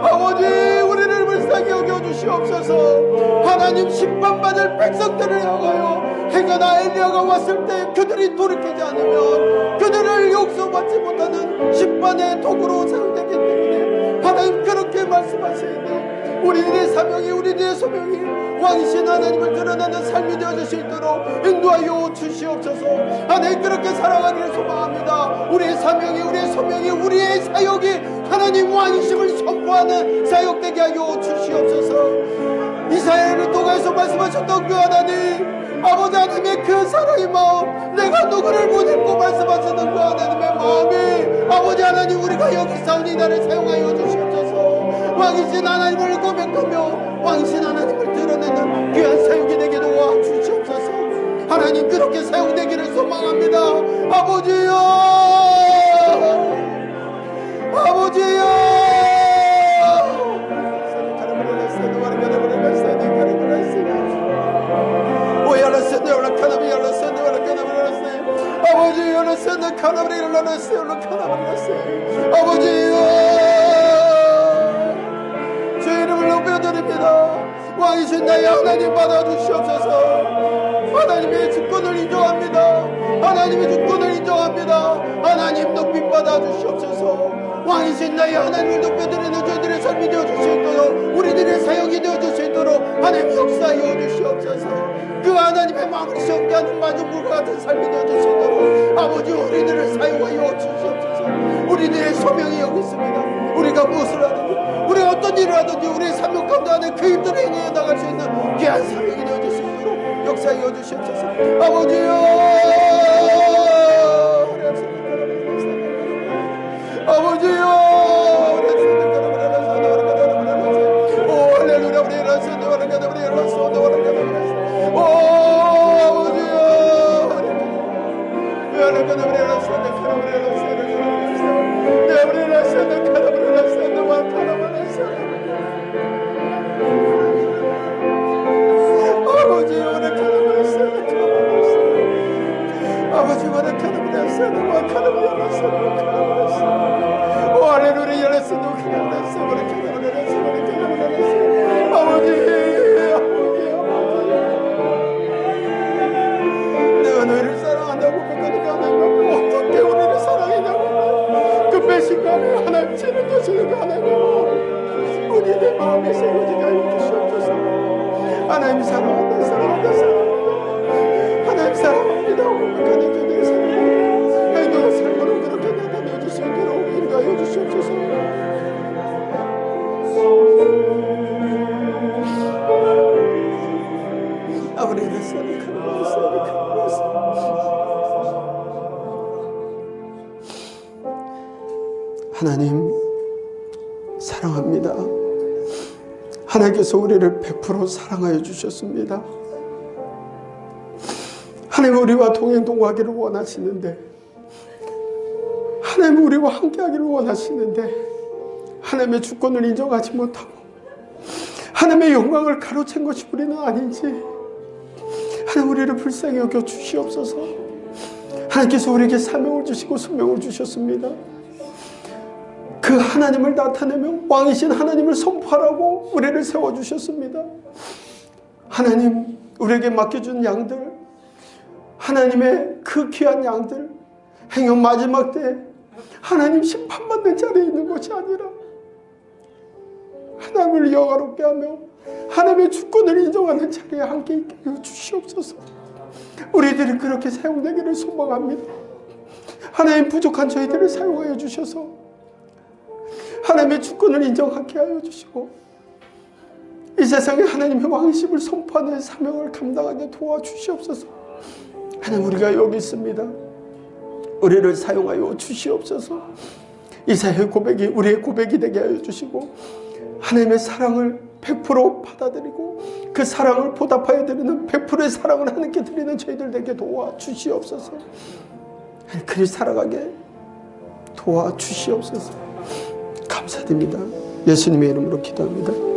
아버지 우리를 불쌍히 여겨주시옵소서. 하나님 심판받을 백성들을 향하여 해가나 엘리야가 왔을 때 그들이 돌이키지 않으면 그들을 용서받지 못하는 심판의 도구로 사용되기 때문에 하나님 그렇게 말씀하시는데 우리들의 사명이, 우리들의 소명이 왕이신 하나님을 드러내는 삶이 되어질 수 있도록 인도하여 주시옵소서. 하나님 그렇게 살아가기를 소망합니다. 우리의 사명이, 우리의 소명이, 우리의 사역이 하나님 왕이심을 선포하는 사역되게 하여 주시옵소서. 이사야를 통해서 말씀하셨던 그 하나님, 아버지 하나님의 그 사랑의 마음, 내가 누구를 못 잊고 말씀하셨던 그 하나님의 마음이 아버지 하나님 우리가 여기 싸우니 나를 사용하여 주시옵소서. 왕이신 하나님을 고백하며 왕이신 하나님을 드러내는 귀한 사역이 되게 도와주시옵소서. 하나님 그렇게 사용되기를 소망합니다. 아버지여, 아버지여, 아버지여 주의 이름을 높여드립니다. 왕이신 나의 하나님 받아주시옵소서. 하나님의 주권을 인정합니다. 하나님의 주권을 인정합니다. 하나님 높이 받아주시옵소서. 왕이신 나의 하나님을 높여드리는 저희들의 삶이 되어줄 수 있도록, 우리들의 사역이 되어줄 수 있도록 하나님 역사하여 주시옵소서. 그 하나님의 마음을 시원케 하는 마중물과 같은 삶이 되어줄 수 있도록 아버지 우리들을 사용하여 주시옵소서. 우리들의 소명이 여기 있습니다. 우리가 무엇을 하든지, 우리가 어떤 일을 하든지 우리의 사명 가운데 안에 그 일들을 행해 나갈 수 있는 귀한 사명이 되어줄 수 있도록 역사하여 주시옵소서. 아버지여, 아버지여, 오 할렐루야, 우리 일어났습니다. 우리 일어났습니다. 오 아버지여, 우리 일어났습니다. 내가 너희를 사랑한다고 그러니까 어떻게 우리를 사랑했냐고 그 배신감이 하나님 지는 것이니까 하나님 우리의 마음에 새겨지게 하여 주시옵소서. 하나님 사랑한다, 사랑한다, 사랑한다. 하나님 사랑합니다. 고백하는 저들의 삶을 너의 삶으로 그렇게 나타내 주실 수 있도록 인도하여 주시옵소서. 아버지의 하나님 사랑합니다. 하나님께서 우리를 100% 사랑하여 주셨습니다. 하나님 우리와 동행동거하기를 원하시는데, 하나님 우리와 함께하기를 원하시는데 하나님의 주권을 인정하지 못하고 하나님의 영광을 가로챈 것이 우리는 아닌지 하나님 우리를 불쌍히 여겨 주시옵소서. 하나님께서 우리에게 사명을 주시고 소명을 주셨습니다. 그 하나님을 나타내며 왕이신 하나님을 선포하라고 우리를 세워주셨습니다. 하나님 우리에게 맡겨준 양들, 하나님의 그 귀한 양들, 행여 마지막 때 하나님 심판받는 자리에 있는 것이 아니라 하나님을 영화롭게 하며 하나님의 주권을 인정하는 자리에 함께 있게 하여 주시옵소서. 우리들이 그렇게 사용되기를 소망합니다. 하나님 부족한 저희들을 사용하여 주셔서 하나님의 주권을 인정하게 하여 주시고 이 세상에 하나님의 왕이심을 선포하는 사명을 감당하게 도와주시옵소서. 하나님, 우리가 여기 있습니다. 우리를 사용하여 주시옵소서. 이사야의 고백이 우리의 고백이 되게 하여 주시고, 하나님의 사랑을 100% 받아들이고 그 사랑을 보답하여 드리는 100%의 사랑을 하나님께 드리는 저희들 되게 도와주시옵소서. 그리 살아가게 도와주시옵소서. 감사드립니다. 예수님의 이름으로 기도합니다.